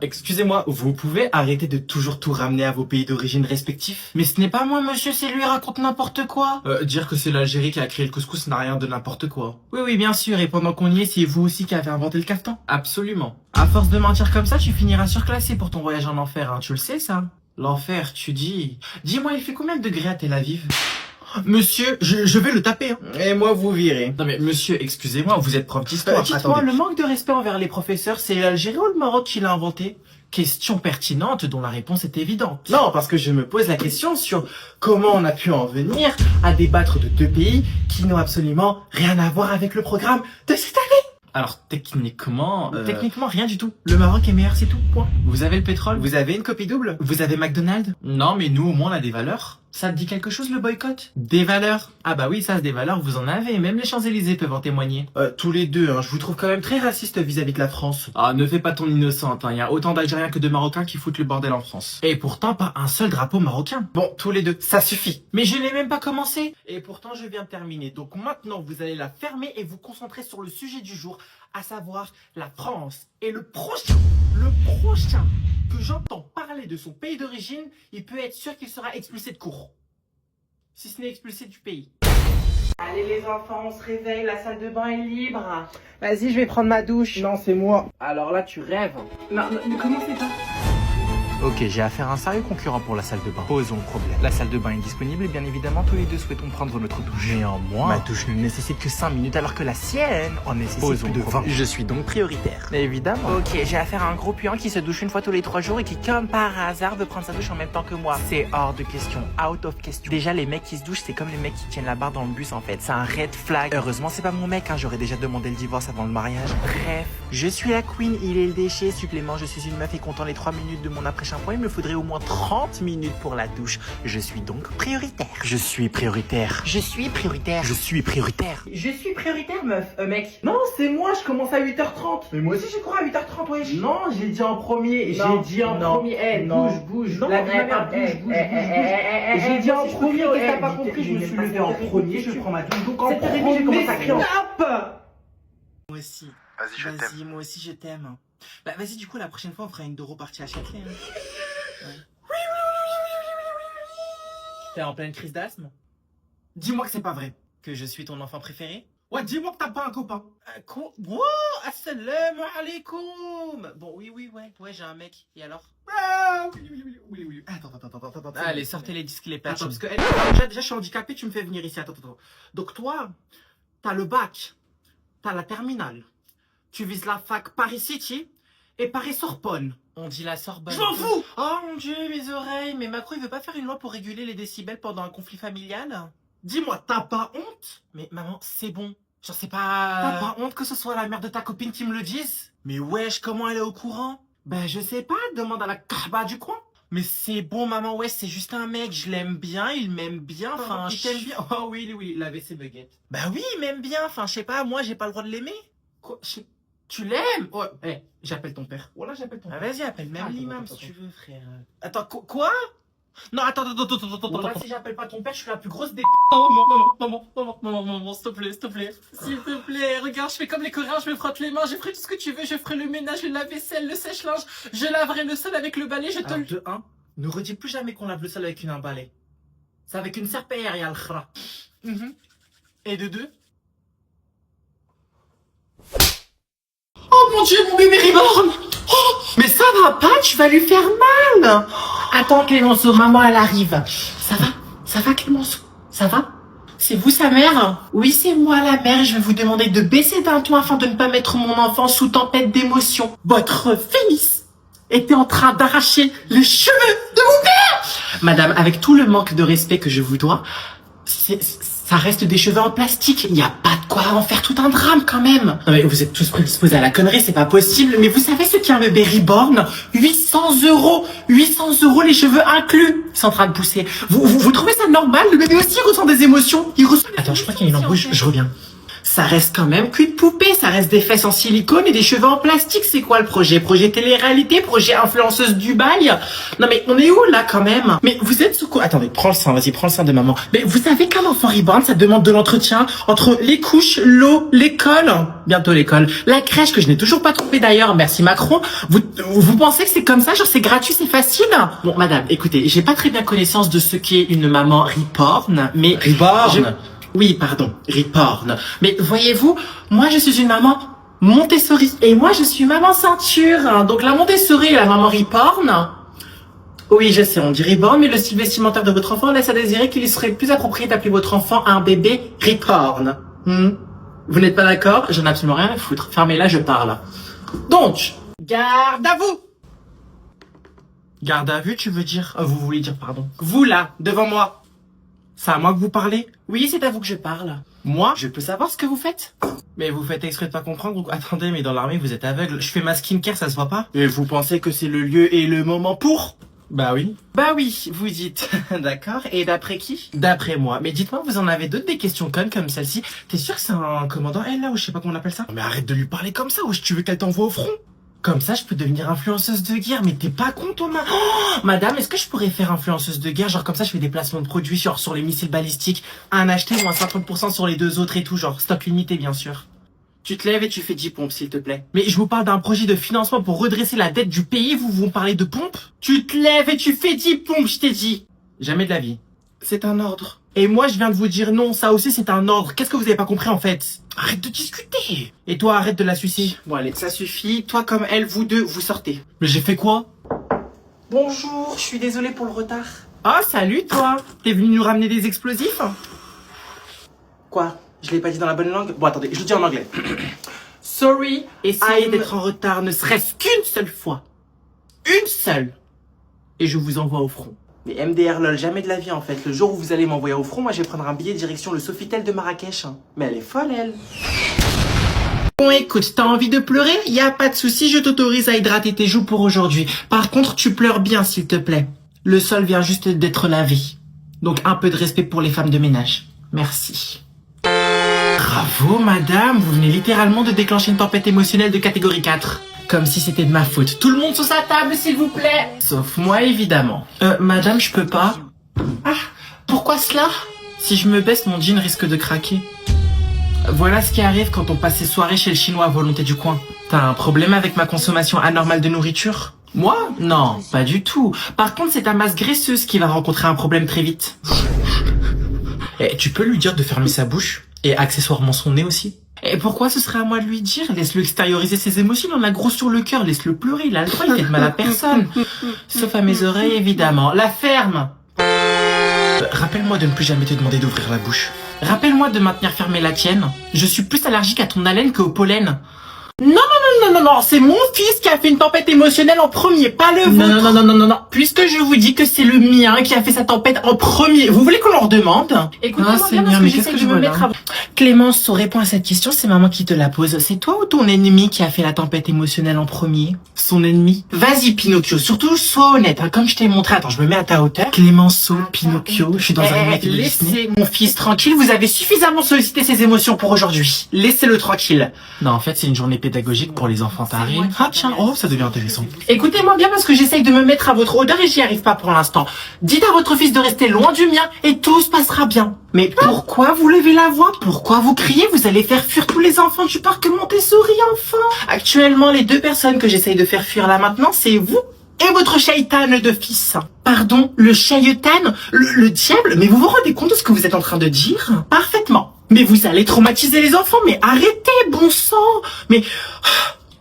Excusez-moi, vous pouvez arrêter de toujours tout ramener à vos pays d'origine respectifs? Mais ce n'est pas moi, monsieur, c'est lui, raconte n'importe quoi. Dire que c'est l'Algérie qui a créé le couscous n'a rien de n'importe quoi. Oui, oui, bien sûr, et pendant qu'on y est, c'est vous aussi qui avez inventé le caftan? Absolument. À force de mentir comme ça, tu finiras surclassé pour ton voyage en enfer, hein, tu le sais, ça? L'enfer, tu dis... Dis-moi, il fait combien de degrés à Tel Aviv? Monsieur, je vais le taper. Hein. Et moi, vous virez. Non mais monsieur, excusez-moi, vous êtes prof d'histoire. Dites-moi, le manque de respect envers les professeurs, c'est l'Algérie ou le Maroc qui l'a inventé? Question pertinente dont la réponse est évidente. Non, parce que je me pose la question sur comment on a pu en venir à débattre de deux pays qui n'ont absolument rien à voir avec le programme de cette année. Alors techniquement... Techniquement rien du tout. Le Maroc est meilleur, c'est tout, point. Vous avez le pétrole? Vous avez une copie double? Vous avez McDonald's? Non, mais nous au moins on a des valeurs. Ça te dit quelque chose le boycott? Des valeurs? Ah bah oui, ça c'est des valeurs, vous en avez, même les Champs-Élysées peuvent en témoigner. Tous les deux, hein, je vous trouve quand même très raciste vis-à-vis de la France. Ah, ne fais pas ton innocente, hein, y a autant d'Algériens que de Marocains qui foutent le bordel en France. Et pourtant pas un seul drapeau marocain. Bon, tous les deux, ça suffit. Mais je n'ai même pas commencé. Et pourtant je viens de terminer, donc maintenant vous allez la fermer et vous concentrer sur le sujet du jour, à savoir la France. Et le prochain que j'entends parler de son pays d'origine, il peut être sûr qu'il sera expulsé de cours. Si ce n'est expulsé du pays. Allez les enfants, on se réveille, la salle de bain est libre. Vas-y, je vais prendre ma douche. Non, c'est moi. Alors là, tu rêves. Non, ne commencez pas. Ok, j'ai affaire à un sérieux concurrent pour la salle de bain. Posons le problème. La salle de bain est disponible et bien évidemment tous les deux souhaitons prendre notre douche. Néanmoins, ma douche ne nécessite que 5 minutes alors que la sienne en nécessite plus de 20. Je suis donc prioritaire. Évidemment. Ok, j'ai affaire à un gros puant qui se douche une fois tous les 3 jours et qui comme par hasard veut prendre sa douche en même temps que moi. C'est hors de question, out of question. Déjà les mecs qui se douchent c'est comme les mecs qui tiennent la barre dans le bus en fait. C'est un red flag. Heureusement c'est pas mon mec, hein. J'aurais déjà demandé le divorce avant le mariage. Bref, je suis la queen, il est le déchet. Supplément, je suis une meuf et comptant les 3 minutes de mon après-shampoing, il me faudrait au moins 30 minutes pour la douche. Je suis donc prioritaire. Je suis prioritaire. Je suis prioritaire. Je suis prioritaire. Je suis prioritaire, meuf. Mec. Non, c'est moi, je commence à 8h30. Mais moi aussi, j'ai couru à 8h30, wesh. Non, j'ai dit en premier. J'ai dit en premier. Eh, bouge. Non, la merde, bouge. J'ai dit en premier, qu'est-ce que t'as pas compris? Je me suis levé en premier, je prends ma douche. Donc en premier, j'ai commencé à crier. Moi aussi. Vas-y, moi aussi, je t'aime. Bah, vas-y, du coup, la prochaine fois, on fera une Doro partie à Châtelet. Hein. Ouais. T'es en pleine crise d'asthme? Dis-moi que c'est pas vrai. Que je suis ton enfant préféré? Ouais, dis-moi que t'as pas un copain. Quoi? Wow, assalamu alaikum. Bon, oui, ouais, j'ai un mec. Et alors? Oui. Attends. Allez, sortez les disques, les patchs. Attends, parce que déjà, je suis handicapé, tu me fais venir ici. Attends. Donc toi, t'as le bac, t'as la terminale. Tu vises la fac Paris City et Paris Sorbonne. On dit la Sorbonne. Je m'en fous. Oh mon Dieu, mes oreilles. Mais Macron, il veut pas faire une loi pour réguler les décibels pendant un conflit familial? Dis-moi, t'as pas honte? Mais maman, c'est bon. Je sais pas... T'as pas honte que ce soit la mère de ta copine qui me le dise? Mais wesh, comment elle est au courant? Ben je sais pas, demande à la kahba du coin. Mais c'est bon maman, ouais, c'est juste un mec, je l'aime bien, il m'aime bien, enfin... Il t'aime bien? Oh oui, la WC buguette. Bah oui, il m'aime bien, enfin je sais pas, moi j'ai pas le droit de l'aimer. Quoi? Tu l'aimes? Oh, hey, j'appelle ton père. Voilà, j'appelle ton père. Vas-y, appelle même l'imam si tu veux, frère. Attends, quoi? Non, attends. Voilà, si j'appelle pas ton père, je suis la plus grosse des... Maman, s'il te plaît. S'il te plaît, regarde, je fais comme les Coréens, je me frotte les mains, je ferai tout ce que tu veux, je ferai le ménage, le lave-vaisselle, le sèche-linge, je laverai le sol avec le balai, je te le... De 1, ne redis plus jamais qu'on lave le sol avec un balai. C'est avec une serpillière, et al-khra. Et de 2... Oh mon Dieu, mon bébé reborn! Oh, mais ça va pas, tu vas lui faire mal! Attends Clémenceau, maman elle arrive. Ça va Clémenceau? Ça va? C'est vous sa mère? Oui, c'est moi la mère, je vais vous demander de baisser d'un ton afin de ne pas mettre mon enfant sous tempête d'émotion. Votre fils était en train d'arracher les cheveux de mon père! Madame, avec tout le manque de respect que je vous dois, ça reste des cheveux en plastique. Il n'y a pas de quoi en faire tout un drame quand même. Non mais vous êtes tous prédisposés à la connerie, c'est pas possible. Mais vous savez ce qu'est un bébé reborn? 800 €. 800 € les cheveux inclus. Ils sont en train de pousser. Vous trouvez ça normal? Le bébé aussi ressent des émotions. Il ressent... Attends, je crois qu'il y a une embrouille, je reviens. Ça reste quand même qu'une poupée, ça reste des fesses en silicone et des cheveux en plastique. C'est quoi le projet? Projet télé-réalité? Projet influenceuse du bail? Non mais on est où là quand même? Mais vous êtes sous quoi? Attendez, prends le sein, vas-y, prends le sein de maman. Mais vous savez qu'un enfant reborn, ça demande de l'entretien entre les couches, l'eau, l'école, bientôt l'école, la crèche que je n'ai toujours pas trouvée d'ailleurs, merci Macron. Vous pensez que c'est comme ça, genre c'est gratuit, c'est facile? Bon madame, écoutez, j'ai pas très bien connaissance de ce qu'est une maman reborn, mais... Reborn? Oui, pardon, reborn. Mais voyez-vous, moi je suis une maman Montessori et moi je suis maman ceinture. Donc la Montessori et la maman reborn. Oui, je sais, on dit reborn, mais le style vestimentaire de votre enfant laisse à désirer qu'il serait plus approprié d'appeler votre enfant un bébé reborn. Vous n'êtes pas d'accord? J'en ai absolument rien à foutre. Fermez-la, je parle. Donc, garde à vous. Garde à vue, tu veux dire? Vous voulez dire, pardon. Vous là, devant moi. C'est à moi que vous parlez? Oui, c'est à vous que je parle. Moi? Je peux savoir ce que vous faites? Mais vous faites exprès de pas comprendre ou... Attendez, mais dans l'armée, vous êtes aveugle. Je fais ma skincare, ça se voit pas? Et vous pensez que c'est le lieu et le moment pour? Bah oui. Bah oui, vous dites. D'accord. Et d'après qui? D'après moi. Mais dites-moi, vous en avez d'autres des questions connes comme celle-ci? T'es sûr que c'est un commandant, elle, là, ou je sais pas comment on appelle ça? Mais arrête de lui parler comme ça, ou tu veux qu'elle t'envoie au front? Comme ça, je peux devenir influenceuse de guerre. Mais t'es pas con, toi, madame, est-ce que je pourrais faire influenceuse de guerre? Genre, comme ça, je fais des placements de produits sur les missiles balistiques. Un acheté ou un 50% sur les deux autres et tout. Genre, stock limité, bien sûr. Tu te lèves et tu fais 10 pompes, s'il te plaît. Mais je vous parle d'un projet de financement pour redresser la dette du pays. Vous me parlez de pompes? Tu te lèves et tu fais 10 pompes, je t'ai dit. Jamais de la vie. C'est un ordre. Et moi, je viens de vous dire non, ça aussi c'est un ordre. Qu'est-ce que vous avez pas compris en fait? Arrête de discuter. Et toi, arrête de la sucer. Bon allez, ça suffit. Toi comme elle, vous deux, vous sortez. Mais j'ai fait quoi? Bonjour, je suis désolée pour le retard. Oh, salut toi. T'es venu nous ramener des explosifs? Quoi? Je l'ai pas dit dans la bonne langue? Bon attendez, je le dis en anglais. Sorry, essayez d'être en retard ne serait-ce qu'une seule fois. Une seule. Et je vous envoie au front. Mais MDR lol, jamais de la vie en fait. Le jour où vous allez m'envoyer au front, moi je vais prendre un billet direction le Sofitel de Marrakech. Mais elle est folle elle. Bon écoute, t'as envie de pleurer? Y a pas de souci, je t'autorise à hydrater tes joues pour aujourd'hui. Par contre, tu pleures bien s'il te plaît. Le sol vient juste d'être lavé. Donc un peu de respect pour les femmes de ménage. Merci. Bravo madame, vous venez littéralement de déclencher une tempête émotionnelle de catégorie 4. Comme si c'était de ma faute. Tout le monde sur sa table, s'il vous plaît. Sauf moi, évidemment. Madame, je peux pas. Ah, pourquoi cela? Si je me baisse, mon jean risque de craquer. Voilà ce qui arrive quand on passe ses soirées chez le chinois à volonté du coin. T'as un problème avec ma consommation anormale de nourriture? Moi? Non, pas du tout. Par contre, c'est ta masse graisseuse qui va rencontrer un problème très vite. Et tu peux lui dire de fermer sa bouche? Et accessoirement son nez aussi? Et pourquoi ce serait à moi de lui dire? Laisse-le extérioriser ses émotions, il en a gros sur le cœur, laisse-le pleurer, il a le droit, il fait de mal à personne. Sauf à mes oreilles, évidemment. La ferme! Rappelle-moi de ne plus jamais te demander d'ouvrir la bouche. Rappelle-moi de maintenir fermée la tienne. Je suis plus allergique à ton haleine qu'au pollen. Non, c'est mon fils qui a fait une tempête émotionnelle en premier, pas le vôtre. Non. Puisque je vous dis que c'est le mien qui a fait sa tempête en premier, vous voulez qu'on leur demande? Écoutez-moi bien parce que j'essaie de me mettre à... Clémence, réponds à cette question, c'est maman qui te la pose. C'est toi ou ton ennemi qui a fait la tempête émotionnelle en premier? Son ennemi? Vas-y Pinocchio, surtout sois honnête, hein, comme je t'ai montré. Attends, je me mets à ta hauteur. Clémenceau, Pinocchio, je suis dans un remake de Disney. Laissez mon fils tranquille, vous avez suffisamment sollicité ses émotions pour aujourd'hui. Laissez-le tranquille. Non, en fait, c'est une journée pédagogique pour les enfants tarés. Ah tiens, oh, ça devient intéressant. Écoutez-moi bien parce que j'essaye de me mettre à votre odeur et j'y arrive pas pour l'instant. Dites à votre fils de rester loin du mien et tout se passera bien. Mais pourquoi vous levez la voix? Pourquoi vous criez? Vous allez faire fuir tous les enfants du parc Montessori, enfin. Actuellement, les deux personnes que j'essaye de faire fuir là maintenant, c'est vous et votre shaitan de fils. Pardon, le shaitan? Le diable? Mais vous vous rendez compte de ce que vous êtes en train de dire? Parfaitement. Mais vous allez traumatiser les enfants, mais arrêtez, bon sang. Mais...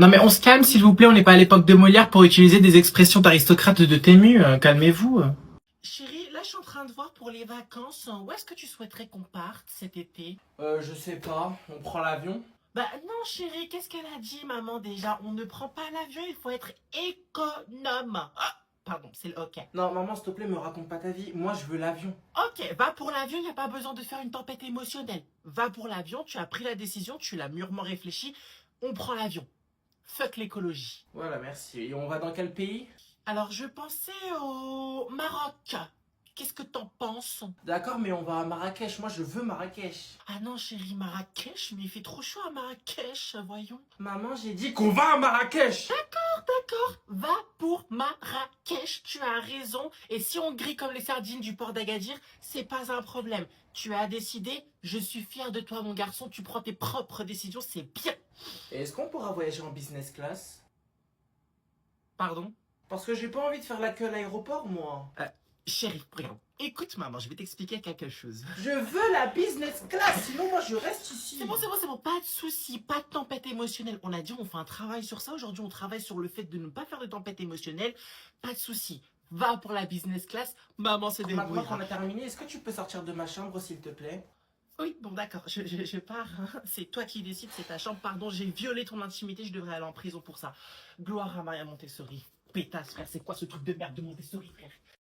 Non mais on se calme s'il vous plaît, on n'est pas à l'époque de Molière pour utiliser des expressions d'aristocrates de Tému, calmez-vous. Chérie, là je suis en train de voir pour les vacances, où est-ce que tu souhaiterais qu'on parte cet été? Je sais pas, on prend l'avion? Bah non chérie, qu'est-ce qu'elle a dit maman déjà? On ne prend pas l'avion, il faut être économe. Ah, pardon, c'est le ok. Non maman s'il te plaît, me raconte pas ta vie, moi je veux l'avion. Ok, va pour l'avion, y a pas besoin de faire une tempête émotionnelle. Va pour l'avion, tu as pris la décision, tu l'as mûrement réfléchi, on prend l'avion. Fuck l'écologie. Voilà, merci. Et on va dans quel pays? Alors, je pensais au Maroc. Qu'est-ce que t'en penses? D'accord, mais on va à Marrakech. Moi, je veux Marrakech. Ah non, chérie, Marrakech, mais il fait trop chaud à Marrakech, voyons. Maman, j'ai dit qu'on va à Marrakech. D'accord, va pour Marrakech, tu as raison. Et si on grille comme les sardines du port d'Agadir, c'est pas un problème. Tu as décidé, je suis fière de toi, mon garçon, tu prends tes propres décisions, c'est bien. Et est-ce qu'on pourra voyager en business class? Pardon? Parce que j'ai pas envie de faire la queue à l'aéroport, moi. Chérie, regarde. Écoute, maman, je vais t'expliquer quelque chose. Je veux la business class, sinon moi je reste ici. C'est bon, pas de soucis, pas de tempête émotionnelle. On a dit on fait un travail sur ça. Aujourd'hui, on travaille sur le fait de ne pas faire de tempête émotionnelle. Pas de soucis. Va pour la business class, maman se débrouillera. Maintenant qu'on a terminé, est-ce que tu peux sortir de ma chambre, s'il te plaît? Oui, bon d'accord, je pars. Hein. C'est toi qui décides, c'est ta chambre. Pardon, j'ai violé ton intimité, je devrais aller en prison pour ça. Gloire à Maria Montessori. Pétasse, frère, c'est quoi ce truc de merde de Montessori, frère?